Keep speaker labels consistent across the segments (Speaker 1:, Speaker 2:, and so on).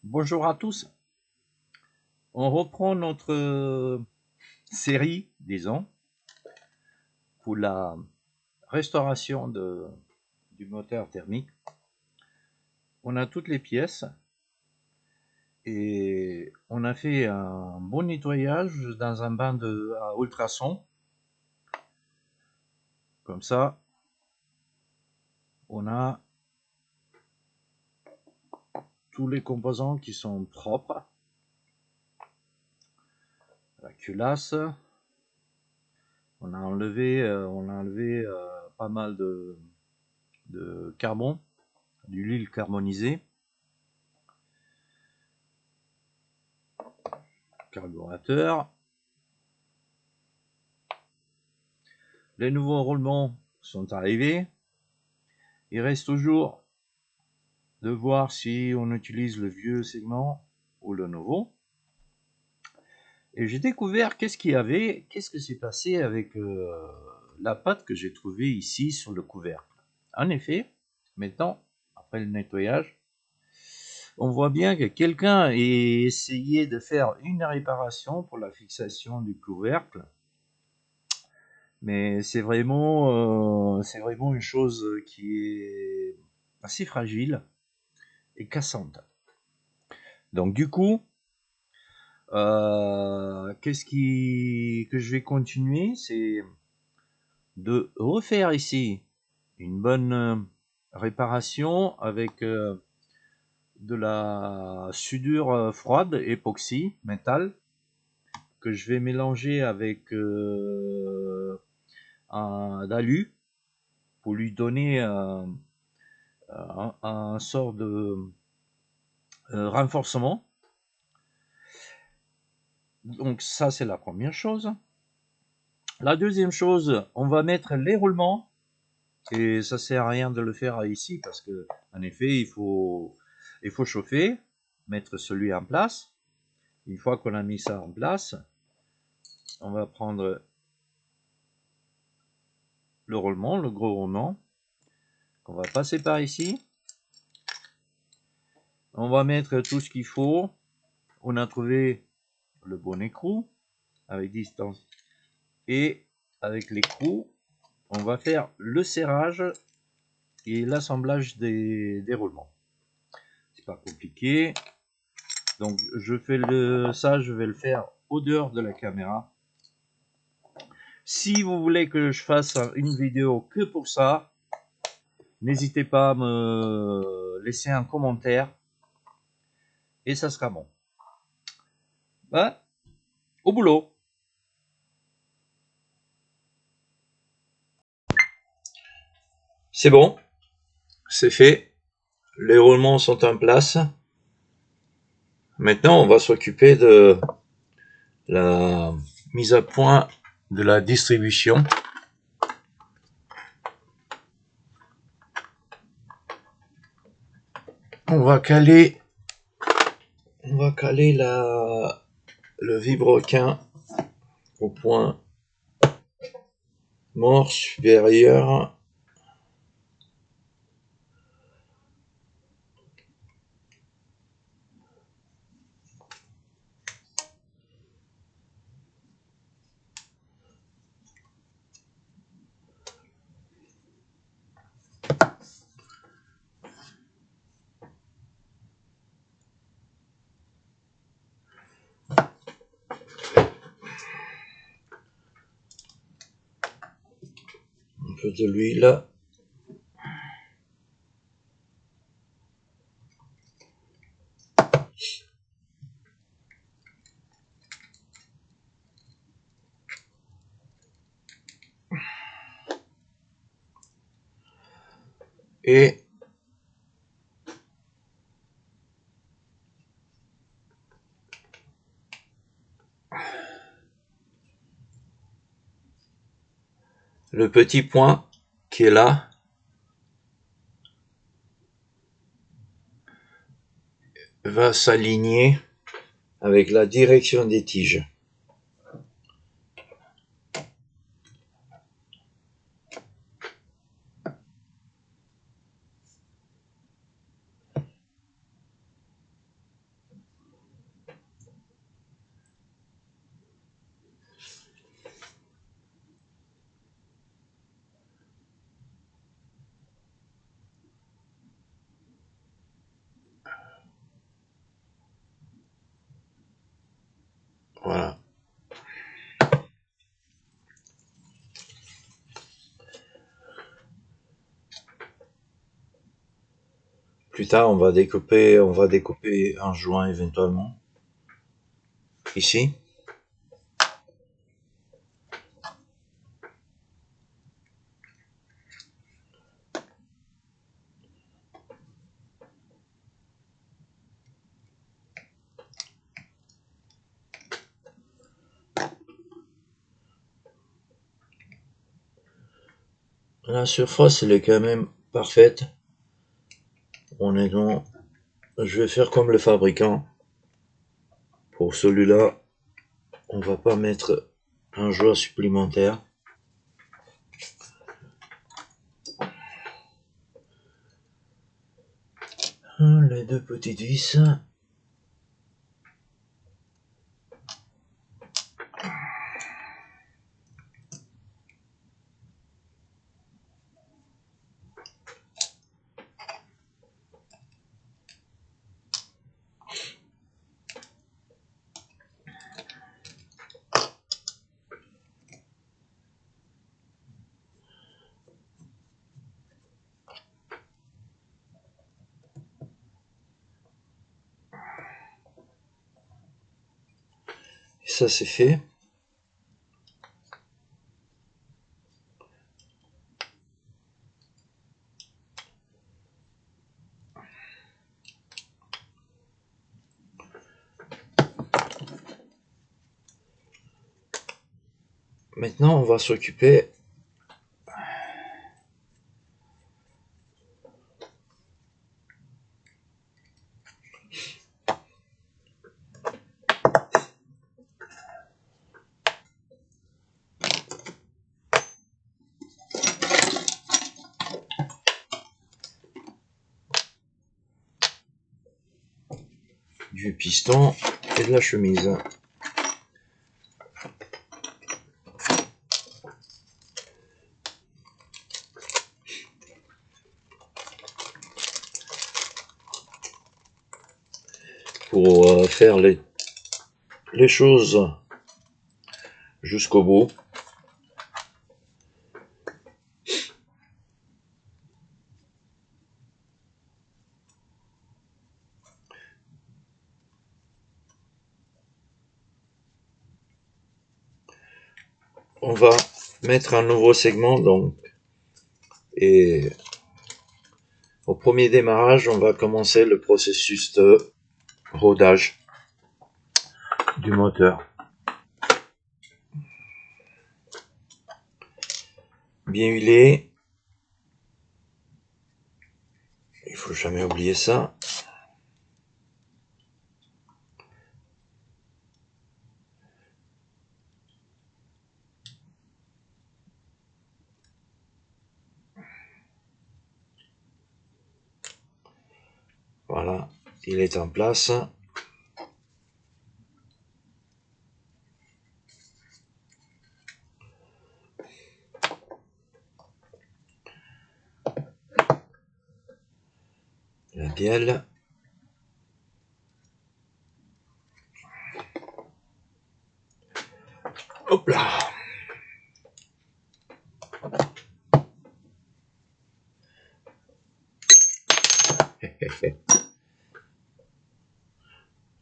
Speaker 1: Bonjour à tous. On reprend notre série, disons, pour la restauration du moteur thermique. On a toutes les pièces et on a fait un bon nettoyage dans un bain à ultrasons. Comme ça, on a tous les composants qui sont propres. La culasse, on a enlevé pas mal de carbone, d'huile carbonisée, carburateur. Les nouveaux roulements sont arrivés. Il reste toujours de voir si on utilise le vieux segment ou le nouveau. Et j'ai découvert qu'est-ce que s'est passé avec la pâte que j'ai trouvée ici sur le couvercle. En effet, maintenant, après le nettoyage, on voit bien que quelqu'un a essayé de faire une réparation pour la fixation du couvercle. Mais c'est vraiment une chose qui est assez fragile et cassante. Donc du coup, que je vais continuer, c'est de refaire ici une bonne réparation avec de la soudure froide, époxy, métal, que je vais mélanger avec un d'alu pour lui donner un sort de renforcement. Donc ça, c'est la première chose. La deuxième chose, on va mettre les roulements. Et ça sert à rien de le faire ici parce que, en effet, il faut chauffer, mettre celui en place. Une fois qu'on a mis ça en place, on va prendre le roulement, le gros roulement, qu'on va passer par ici. On va mettre tout ce qu'il faut. On a trouvé le bon écrou avec distance. Et avec l'écrou, on va faire le serrage et l'assemblage des roulements. C'est pas compliqué. Donc je vais le faire au dehors de la caméra. Si vous voulez que je fasse une vidéo que pour ça, n'hésitez pas à me laisser un commentaire et ça sera bon. Ben, au boulot. C'est bon, c'est fait. Les roulements sont en place. Maintenant, on va s'occuper de la mise à point de la distribution. On va caler le vilebrequin au point mort supérieur. Un peu de l'huile. Et le petit point qui est là va s'aligner avec la direction des tiges. Voilà. Plus tard, on va découper un joint éventuellement. Ici. La surface, elle est quand même parfaite. Honnêtement, je vais faire comme le fabricant. Pour celui-là, on va pas mettre un joint supplémentaire. Les deux petites vis. Et ça, c'est fait. Maintenant, on va s'occuper du piston et de la chemise. Pour faire les choses jusqu'au bout. On va mettre un nouveau segment, donc, et au premier démarrage, on va commencer le processus de rodage du moteur. Bien huilé. Il faut jamais oublier ça. Voilà, il est en place. La bielle. Hop là.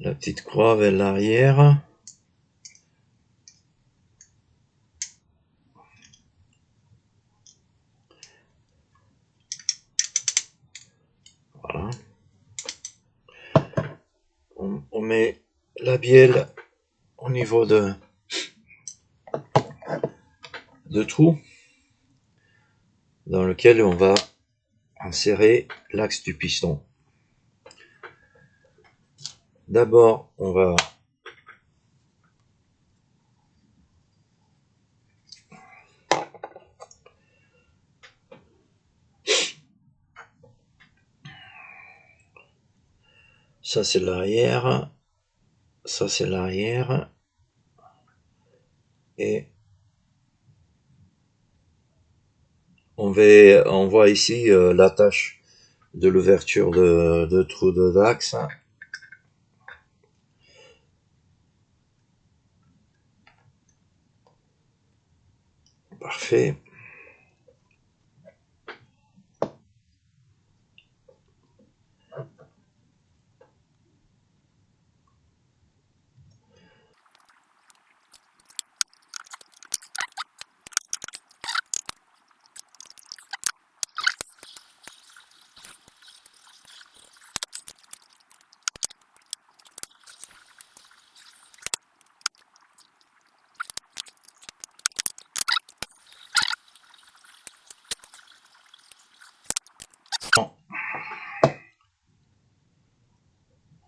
Speaker 1: La petite croix vers l'arrière. Voilà. On met la bielle au niveau de trou dans lequel on va insérer l'axe du piston. D'abord, on va ça c'est l'arrière, ça c'est l'arrière, et on voit ici l'attache de l'ouverture de trou d'axe. Parfait.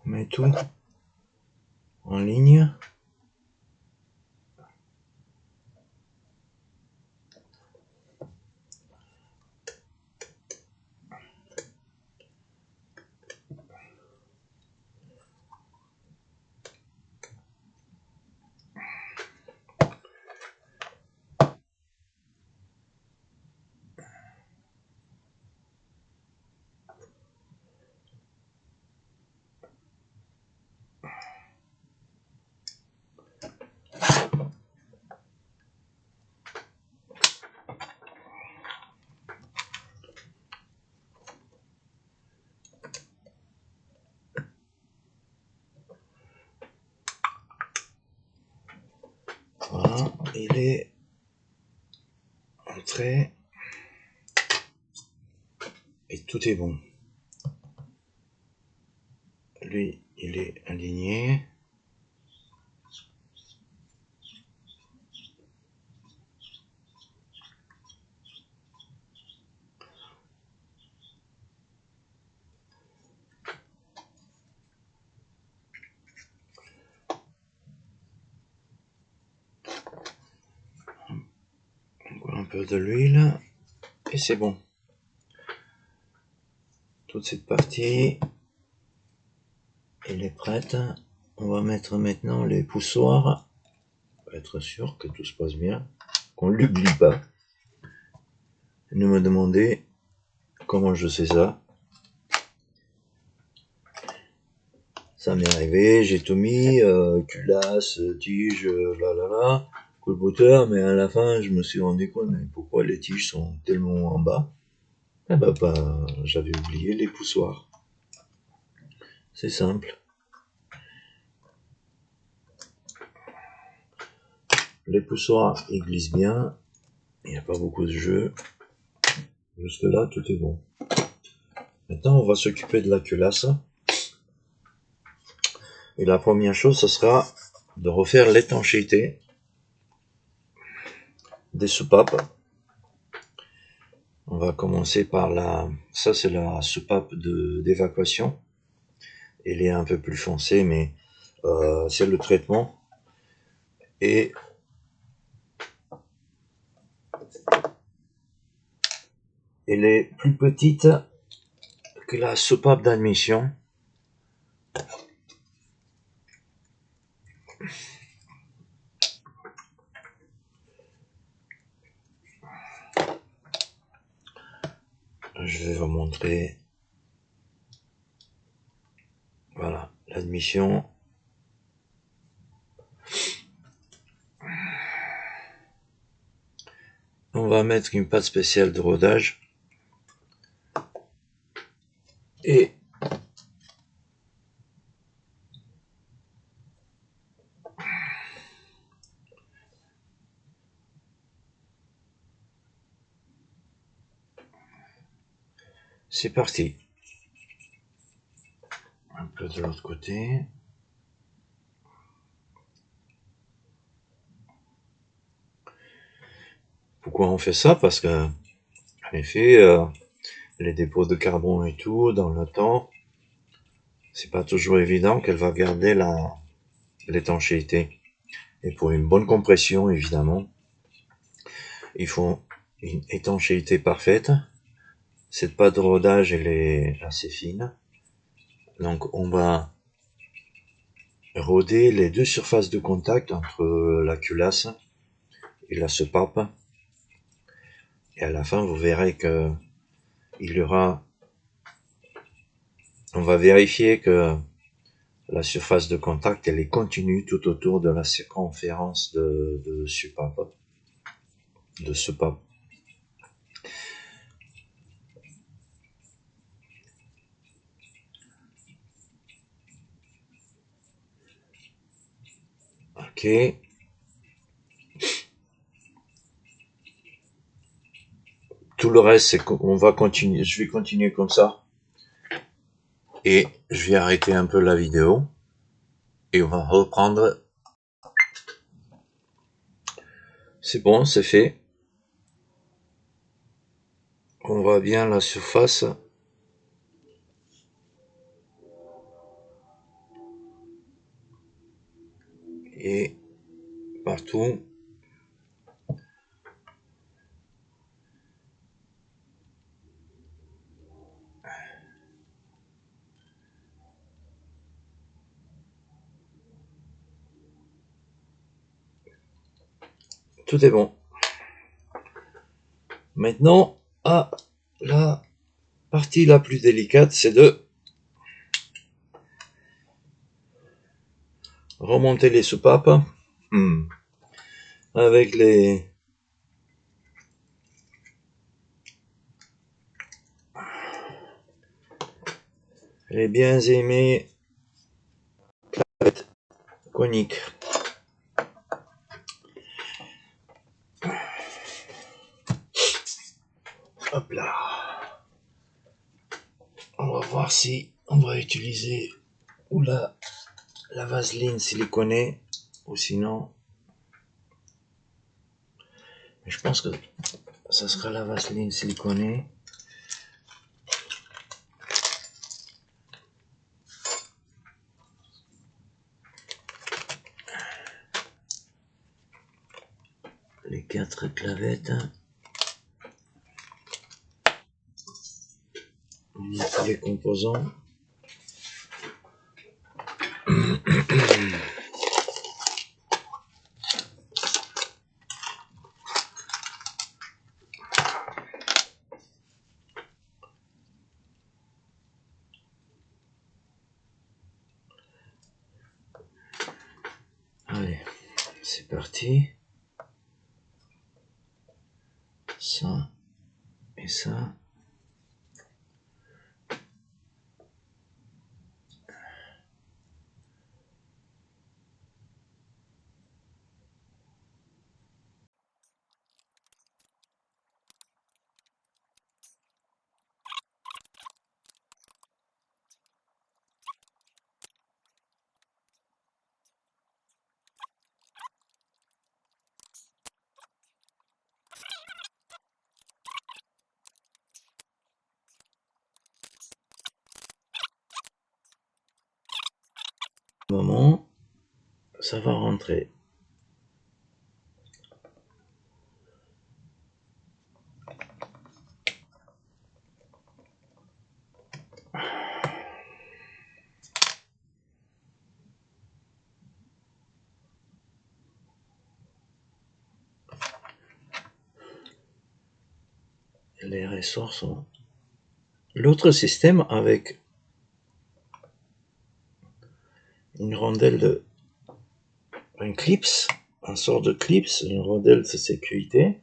Speaker 1: On met tout en ligne. Voilà, il est entré et tout est bon. Lui, il est aligné. Encore un peu de l'huile et c'est bon. Toute cette partie, elle est prête. On va mettre maintenant les poussoirs pour être sûr que tout se passe bien, qu'on l'oublie pas. Ne me demandez comment je sais ça. Ça m'est arrivé, j'ai tout mis, culasse, tige, coup de bouteur, mais à la fin, je me suis rendu compte, mais pourquoi les tiges sont tellement en bas? Eh ben, j'avais oublié les poussoirs. C'est simple. Les poussoirs, ils glissent bien. Il n'y a pas beaucoup de jeu. Jusque là, tout est bon. Maintenant, on va s'occuper de la culasse. Et la première chose, ce sera de refaire l'étanchéité des soupapes. On va commencer par ça c'est la soupape d'évacuation. Elle est un peu plus foncée, mais c'est le traitement. Et elle est plus petite que la soupape d'admission. Je vais vous montrer. Voilà, l'admission. On va mettre une pâte spéciale de rodage. Et c'est parti. Un peu de l'autre côté. Pourquoi on fait ça? Parce que, en effet, les dépôts de carbone et tout, dans le temps, c'est pas toujours évident qu'elle va garder l'étanchéité. Et pour une bonne compression, évidemment, il faut une étanchéité parfaite. Cette pâte de rodage, elle est assez fine. Donc, on va roder les deux surfaces de contact entre la culasse et la soupape. Et à la fin, vous verrez que il y aura... On va vérifier que la surface de contact, elle est continue tout autour de la circonférence de soupape. de ce pape. Ok. Tout le reste, c'est qu'on va continuer. Je vais continuer comme ça. Et je vais arrêter un peu la vidéo. Et on va reprendre. C'est bon, c'est fait. On voit bien la surface. Et partout. Tout est bon. Maintenant, la partie la plus délicate, c'est de remonter les soupapes avec les bien aimés coniques. Hop là. On va voir si on va utiliser ou la vaseline siliconée ou sinon. Je pense que ça sera la vaseline siliconée. Les 4 clavettes. On met tous les composants. Allez, c'est parti. Ça et ça. Moment, ça va rentrer. Les ressorts sont. L'autre système avec une rondelle de. Un clips, un sort de clips, une rondelle de sécurité.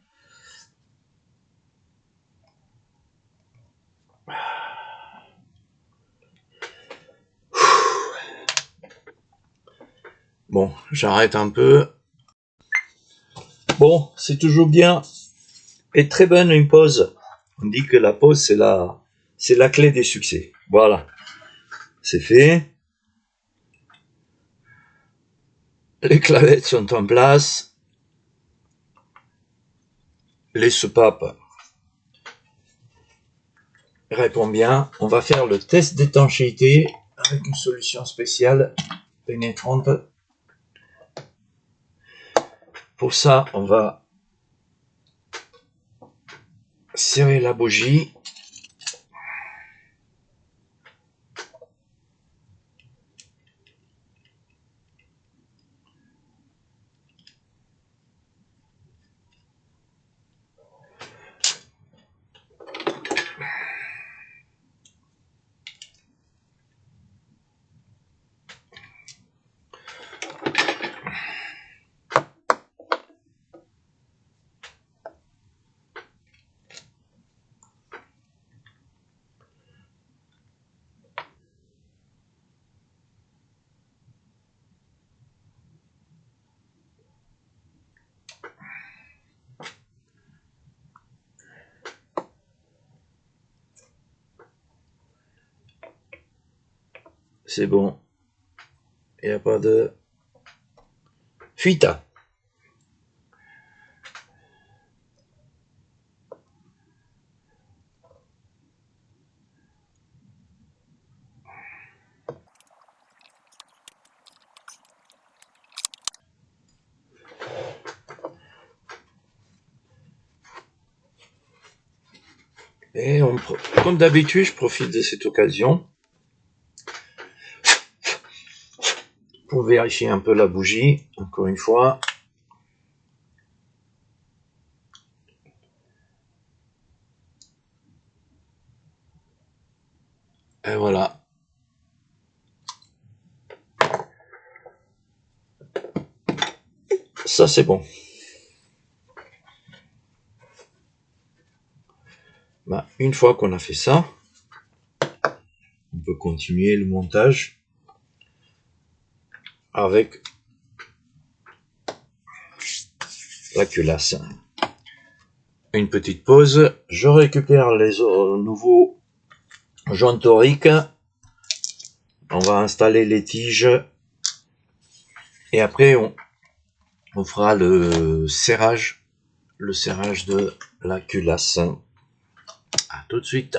Speaker 1: Bon, j'arrête un peu. Bon, c'est toujours bien et très bonne une pause. On dit que la pause, c'est la clé des succès. Voilà, c'est fait. Les clavettes sont en place. Les soupapes répondent bien. On va faire le test d'étanchéité avec une solution spéciale pénétrante. Pour ça, on va serrer la bougie. c'est bon. Il n'y a pas de fuite. Et comme d'habitude, je profite de cette occasion pour vérifier un peu la bougie, encore une fois. Et voilà. Ça, c'est bon. Bah, une fois qu'on a fait ça, on peut continuer le montage avec la culasse. Une petite pause. Je récupère les nouveaux joints toriques. On va installer les tiges. Et après, on fera le serrage de la culasse. À tout de suite.